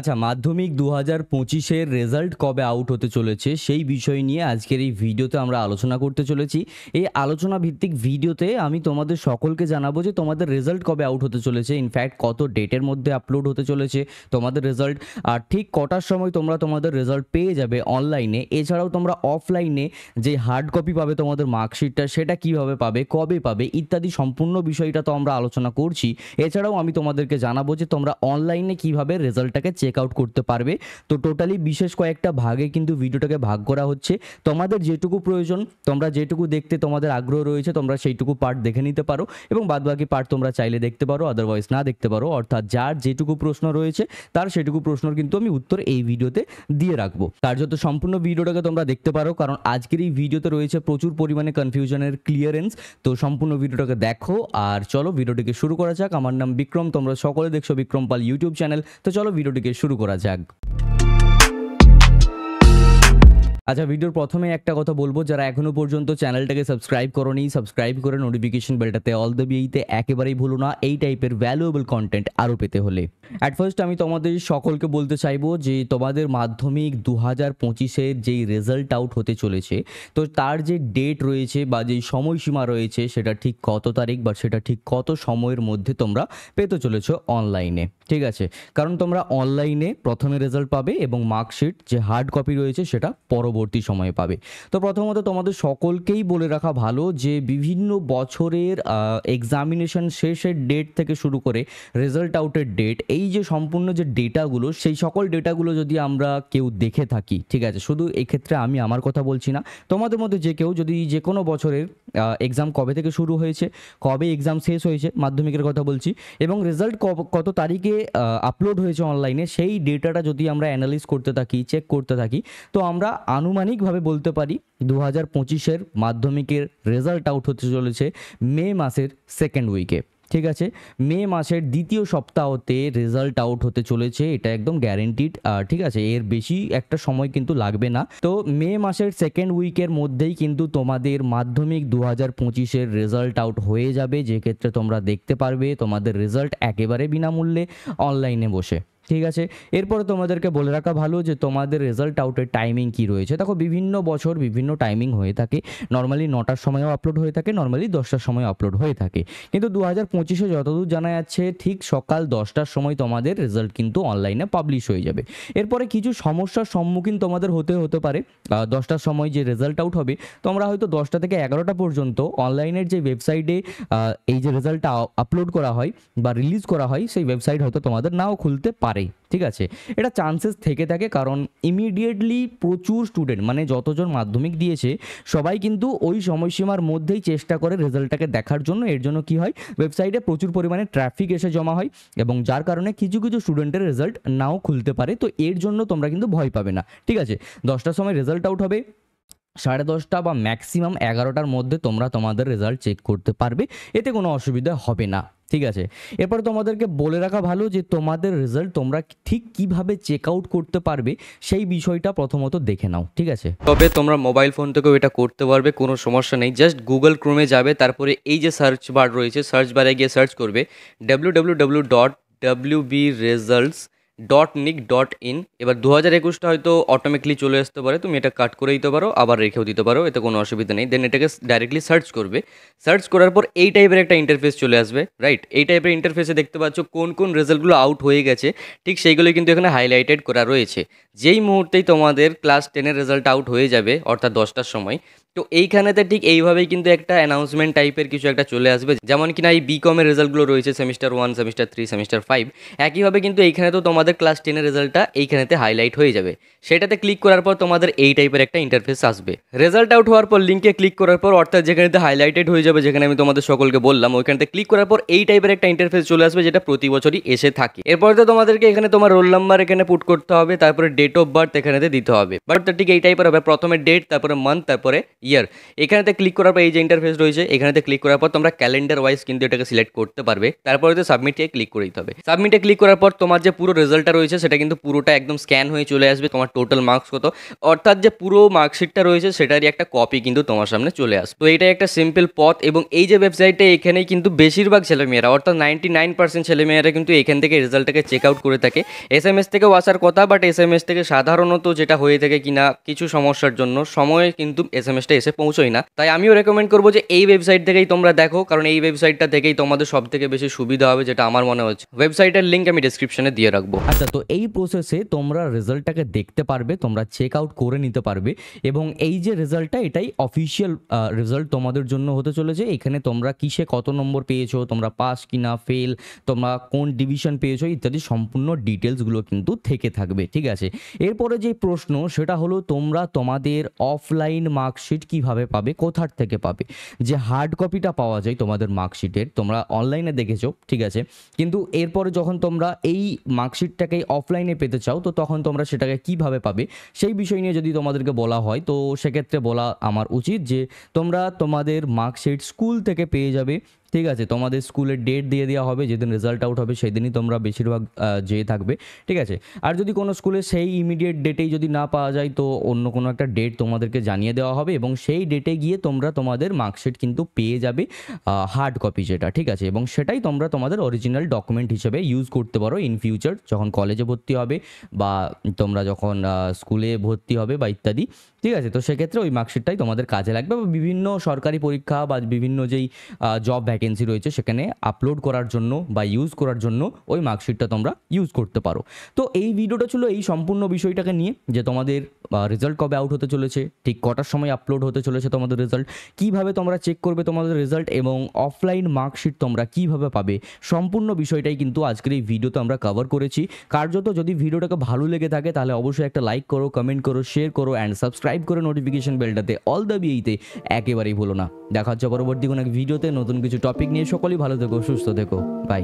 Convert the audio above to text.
আচ্ছা, মাধ্যমিক 2025-এর রেজাল্ট কবে আউট হতে চলেছে সেই বিষয় নিয়ে আজকের এই ভিডিওতে আমরা আলোচনা করতে চলেছি। এই আলোচনা ভিত্তিক ভিডিওতে আমি তোমাদের সকলকে জানাবো যে তোমাদের রেজাল্ট কবে আউট হতে চলেছে, ইনফ্যাক্ট কত ডেটের মধ্যে আপলোড হতে চলেছে তোমাদের রেজাল্ট, আর ঠিক কটার সময় তোমরা তোমাদের রেজাল্ট পেয়ে যাবে অনলাইনে। এছাড়াও তোমরা অফলাইনে যে হার্ড কপি পাবে তোমাদের মার্কশিটটা, সেটা কিভাবে পাবে, কবে পাবে ইত্যাদি সম্পূর্ণ বিষয়টা তো আমরা আলোচনা করছি। এছাড়াও আমি তোমাদেরকে জানাবো যে তোমরা অনলাইনে কিভাবে রেজাল্টটাকে চেক আউট করতে পারবে। তো টোটালি বিশেষ কয়েকটা ভাগে কিন্তু ভিডিওটাকে ভাগ করা হচ্ছে। তোমাদের যেটুকু প্রয়োজন, তোমরা যেটুকু দেখতে তোমাদের আগ্রহ রয়েছে, তোমরা সেইটুকু পার্ট দেখে নিতে পারো এবং বাদবাকি পার্ট তোমরা চাইলে দেখতে পারো, আদারওয়াইজ না দেখতে পারো। অর্থাৎ যার যেটুকু প্রশ্ন রয়েছে তার সেটুকু প্রশ্নর কিন্তু আমি উত্তর এই ভিডিওতে দিয়ে রাখবো। তার যত সম্পূর্ণ ভিডিওটাকে তোমরা দেখতে পারো, কারণ আজকের এই ভিডিওতে রয়েছে প্রচুর পরিমাণে কনফিউশনের ক্লিয়ারেন্স। তো সম্পূর্ণ ভিডিওটাকে দেখো আর চলো ভিডিওটিকে শুরু করা যাক। আমার নাম বিক্রম, তোমরা সকলে দেখছো বিক্রম পাল ইউটিউব চ্যানেল। তো চলো ভিডিওটিকে শুরু করা যাক। আচ্ছা, ভিডিওর প্রথমে একটা কথা বলবো, যারা এখনো পর্যন্ত চ্যানেলটাকে সাবস্ক্রাইব করোনি, সাবস্ক্রাইব করে নোটিফিকেশন বেলটাতে অল দাবিয়ে একেবারেই ভুলো না এই টাইপের ভ্যালুয়েবল কন্টেন্ট আরও পেতে হলে। অ্যাট ফার্স্ট আমি তোমাদের সকলকে বলতে চাইবো যে তোমাদের মাধ্যমিক 2025-এর যেই রেজাল্ট আউট হতে চলেছে, তো তার যে ডেট রয়েছে বা যেই সময়সীমা রয়েছে সেটা ঠিক কত তারিখ বা সেটা ঠিক কত সময়ের মধ্যে তোমরা পেতে চলেছো অনলাইনে, ঠিক আছে? কারণ তোমরা অনলাইনে প্রথমে রেজাল্ট পাবে এবং মার্কশিট যে হার্ড কপি রয়েছে সেটা পরবর্তী সময়ে পাবে। তো প্রথমত তোমাদের সকলকেই বলে রাখা ভালো যে বিভিন্ন বছরের এক্সামিনেশন শেষের ডেট থেকে শুরু করে রেজাল্ট আউটের ডেট, এই যে সম্পূর্ণ যে ডেটাগুলো, সেই সকল ডেটাগুলো যদি আমরা কেউ দেখে থাকি, ঠিক আছে, শুধু এই ক্ষেত্রে আমি আমার কথা বলছি না, তোমাদের মধ্যে যে কেউ যদি যে কোনো বছরের এক্সাম কবে থেকে শুরু হয়েছে, কবে এক্সাম শেষ হয়েছে, মাধ্যমিকের কথা বলছি, এবং রেজাল্ট কত তারিখে আপলোড হয়েছে অনলাইনে, সেই ডেটাটা যদি আমরা অ্যানালাইজ করতে থাকি, চেক করতে থাকি, তো আমরা আনুমানিকভাবে বলতে পারি 2025-এর মাধ্যমিকের রেজাল্ট আউট হতে চলেছে মে মাসের সেকেন্ড উইকে, ঠিক আছে? মে মাসের দ্বিতীয় সপ্তাহতে রেজাল্ট আউট হতে চলেছে, এটা একদম গ্যারেন্টিড, ঠিক আছে? এর বেশি একটা সময় কিন্তু লাগবে না। তো মে মাসের সেকেন্ড উইকের মধ্যেই কিন্তু তোমাদের মাধ্যমিক 2025-এর রেজাল্ট আউট হয়ে যাবে, যে ক্ষেত্রে তোমরা দেখতে পারবে তোমাদের রেজাল্ট একেবারে বিনামূল্যে অনলাইনে বসে, ঠিক আছে? এরপরে তোমাদেরকে বলে রাখা ভালো যে তোমাদের রেজাল্ট আউটের টাইমিং কি রয়েছে। দেখো, বিভিন্ন বছর বিভিন্ন টাইমিং হয়ে থাকে। নর্মালি 9টার সময়ও আপলোড হয়ে থাকে, নর্মালি 10টার সময় আপলোড হয়ে থাকে, কিন্তু 2025-এ যতদূর জানা যাচ্ছে ঠিক সকাল 10টার সময় তোমাদের রেজাল্ট কিন্তু অনলাইনে পাবলিশ হয়ে যাবে। এরপরে কিছু সমস্যার সম্মুখীন তোমাদের হতে পারে। 10টার সময় যে রেজাল্ট আউট হবে, তোমরা হয়তো 10টা থেকে 11টা পর্যন্ত অনলাইনের যে ওয়েবসাইটে এই যে রেজাল্টটা আপলোড করা হয় বা রিলিজ করা হয়, সেই ওয়েবসাইট হয়তো তোমাদের নাও খুলতে পারে, ঠিক আছে? এটা চান্সেস থেকে থাকে, কারণ ইমিডিয়েটলি প্রচুর স্টুডেন্ট, মানে যতজন মাধ্যমিক দিয়েছে সবাই কিন্তু ওই সময়সীমার মধ্যেই চেষ্টা করে রেজাল্টটাকে দেখার জন্য। এর জন্য কি হয়, ওয়েবসাইটে প্রচুর পরিমাণে ট্রাফিক এসে জমা হয় এবং যার কারণে কিছু কিছু স্টুডেন্টের রেজাল্ট নাও খুলতে পারে। তো এর জন্য তোমরা কিন্তু ভয় পাবে না, ঠিক আছে? 10টার সময় রেজাল্ট আউট হবে, 10:30 বা ম্যাক্সিমাম 11টার মধ্যে তোমরা তোমাদের রেজাল্ট চেক করতে পারবে, এতে কোনো অসুবিধা হবে না, ঠিক আছে? এরপর তোমাদেরকে বলে রাখা ভালো যে তোমাদের রেজাল্ট তোমরা ঠিক কিভাবে চেক আউট করতে পারবে সেই বিষয়টা প্রথমত দেখে নাও, ঠিক আছে? তবে তোমরা মোবাইল ফোন থেকেও এটা করতে পারবে, কোনো সমস্যা নেই। জাস্ট গুগল ক্রোমে যাবে, তারপরে এই যে সার্চ বার রয়েছে, সার্চ বারে গিয়ে সার্চ করবে www.wbresults.nic.in। এবার 2021টা হয়তো অটোমেটিকলি চলে আসতে পারে, তুমি এটা কাট করে দিতে পারো, আবার রেখেও দিতে পারো, এতে কোনো অসুবিধা নেই। দেন এটাকে ডাইরেক্টলি সার্চ করবে। সার্চ করার পর এই টাইপের একটা ইন্টারফেস চলে আসবে, রাইট? এই টাইপের ইন্টারফেসে দেখতে পাচ্ছ কোন কোন রেজাল্টগুলো আউট হয়ে গেছে, ঠিক সেইগুলো কিন্তু এখানে হাইলাইটেড করা রয়েছে। যেই মুহূর্তেই তোমাদের ক্লাস 10-এর রেজাল্ট আউট হয়ে যাবে, অর্থাৎ 10টার সময়, তো এইখানেতে ঠিক এইভাবেই কিন্তু একটা অ্যানাউন্সমেন্ট টাইপের কিছু একটা চলে আসবে, যেমন কিনা এই বিকমের রেজাল্টগুলো রয়েছে, সেমিস্টার 1, সেমিস্টার 3, সেমিস্টার 5। একইভাবে কিন্তু এইখানে তো তোমাদের ক্লাস 10-এর রেজাল্টটা এইখানেতে হাইলাইট হয়ে যাবে। সেটাতে ক্লিক করার পর তোমাদের এই টাইপের একটা ইন্টারফেস আসবে। রেজাল্ট আউট হওয়ার পর লিঙ্কে ক্লিক করার পর, অর্থাৎ যেখানেতে হাইলাইটেড হয়ে যাবে, যেখানে আমি তোমাদের সকলকে বললাম, ওইখানেতে ক্লিক করার পর এই টাইপের একটা ইন্টারফেস চলে আসবে, যেটা প্রতি বছরই এসে থাকে। এরপরে তো তোমাদেরকে এখানে তোমার রোল নাম্বার এখানে পুট করতে হবে, তারপরে ডেট অফ বার্থ এখানেতে দিতে হবে। বাট ঠিক এই টাইপের হবে, প্রথমে ডেট, তারপরে মান্থ, তারপরে ইয়ার। এখানেতে ক্লিক করার পর এই যে ইন্টারফেস রয়েছে, এখানেতে ক্লিক করার পর তোমরা ক্যালেন্ডার ওয়াইজ কিন্তু এটাকে সিলেক্ট করতে পারবে। তারপরে তো সাবমিটে ক্লিক করে দিতে হবে। সাবমিটে ক্লিক করার পর তোমার যে পুরো রেজাল্টটা রয়েছে সেটা কিন্তু পুরোটা একদম স্ক্যান হয়ে চলে আসবে, তোমার টোটাল মার্কস কত, অর্থাৎ যে পুরো মার্কশিটটা রয়েছে সেটারই একটা কপি কিন্তু তোমার সামনে চলে আসবে। তো এটাই একটা সিম্পল পথ, এবং এই যে ওয়েবসাইটে এখানেই কিন্তু বেশিরভাগ ছেলেমেয়েরা, অর্থাৎ 99% ছেলেমেয়েরা কিন্তু এখান থেকে রেজাল্টটাকে চেক আউট করে থাকে। SMS থেকেও আসার কথা, বাট SMS থেকে সাধারণত যেটা হয়ে থাকে কিনা কিছু সমস্যার জন্য সময়ে কিন্তু SMSটা এসে পৌঁছয় না। তাই আমিও রেকমেন্ড করবো যে এই ওয়েবসাইট থেকেই তোমরা দেখো, কারণ এই ওয়েবসাইটটা থেকেই তোমাদের সব থেকে বেশি সুবিধা হবে, যেটা আমার মনে হচ্ছে। ওয়েবসাইটের লিঙ্ক আমি ডিসক্রিপশনে দিয়ে রাখবো। আচ্ছা, তো এই প্রসেসে তোমরা রেজাল্টটাকে দেখতে পারবে, তোমরা চেক আউট করে নিতে পারবে, এবং এই যে রেজাল্টটা এটাই অফিসিয়াল রেজাল্ট তোমাদের জন্য হতে চলেছে। এখানে তোমরা কিসে কত নম্বর পেয়েছো, তোমরা পাস কিনা ফেল, তোমরা কোন ডিভিশন পেয়েছো ইত্যাদি সম্পূর্ণ ডিটেলসগুলো কিন্তু থেকে থাকবে, ঠিক আছে। এরপরে যে প্রশ্ন সেটা হলো তোমরা তোমাদের অফলাইন মার্কশিট কিভাবে পাবে, কোথার থেকে পাবে। যে হার্ড কপিটা পাওয়া যায় তোমাদের মার্কশিটের, তোমরা অনলাইনে দেখেছো, ঠিক আছে, কিন্তু এরপরে যখন তোমরা এই মার্কশিটটাকে অফলাইনে পেতে চাও তো তখন তোমরা সেটাকে কিভাবে পাবে সেই বিষয় নিয়ে যদি তোমাদেরকে বলা হয়, তো সেক্ষেত্রে বলা আমার উচিত যে তোমরা তোমাদের মার্কশিট স্কুল থেকে পেয়ে যাবে, ঠিক আছে। তোমাদের স্কুলের ডেট দিয়ে দেওয়া হবে, যেদিন রেজাল্ট আউট হবে সেই দিনই তোমরা বেশিরভাগ যেয়ে থাকবে, ঠিক আছে। আর যদি কোনো স্কুলে সেই ইমিডিয়েট ডেটেই যদি না পাওয়া যায় তো অন্য কোনো একটা ডেট তোমাদেরকে জানিয়ে দেওয়া হবে, এবং সেই ডেটে গিয়ে তোমরা তোমাদের মার্কশিট কিন্তু পেয়ে যাবে, হার্ড কপি যেটা, ঠিক আছে। এবং সেটাই তোমরা তোমাদের অরিজিনাল ডকুমেন্ট হিসেবে ইউজ করতে পারো ইন ফিউচার, যখন কলেজে ভর্তি হবে বা তোমরা যখন স্কুলে ভর্তি হবে বা ইত্যাদি, ঠিক আছে। তো সেক্ষেত্রে ওই মার্কশিটটাই তোমাদের কাজে লাগবে, বা বিভিন্ন সরকারি পরীক্ষা বা বিভিন্ন যেই জব ভ্যাকেন্সি রয়েছে সেখানে আপলোড করার জন্য বা ইউজ করার জন্য ওই মার্কশিটটা তোমরা ইউজ করতে পারো। তো এই ভিডিওটা ছিল এই সম্পূর্ণ বিষয়টাকে নিয়ে, যে তোমাদের রেজাল্ট কবে আউট হতে চলেছে, ঠিক কটার সময় আপলোড হতে চলেছে তোমাদের রেজাল্ট, কিভাবে তোমরা চেক করবে তোমাদের রেজাল্ট, এবং অফলাইন মার্কশিট তোমরা কিভাবে পাবে, সম্পূর্ণ বিষয়টাই কিন্তু আজকের এই ভিডিওতে আমরা কভার করেছি। কার্যত যদি ভিডিওটাকে ভালো লেগে থাকে তাহলে অবশ্যই একটা লাইক করো, কমেন্ট করো, শেয়ার করো অ্যান্ড সাবস্ক্রাইব করে নোটিফিকেশন বেলটাতে অল দ্য বিতে একেবারেই ভুলো না। দেখা হচ্ছে পরবর্তী কোনো এক ভিডিওতে নতুন কিছু টপিক নিয়ে। সকলেই ভালো থেকো, সুস্থ থেকো, বাই।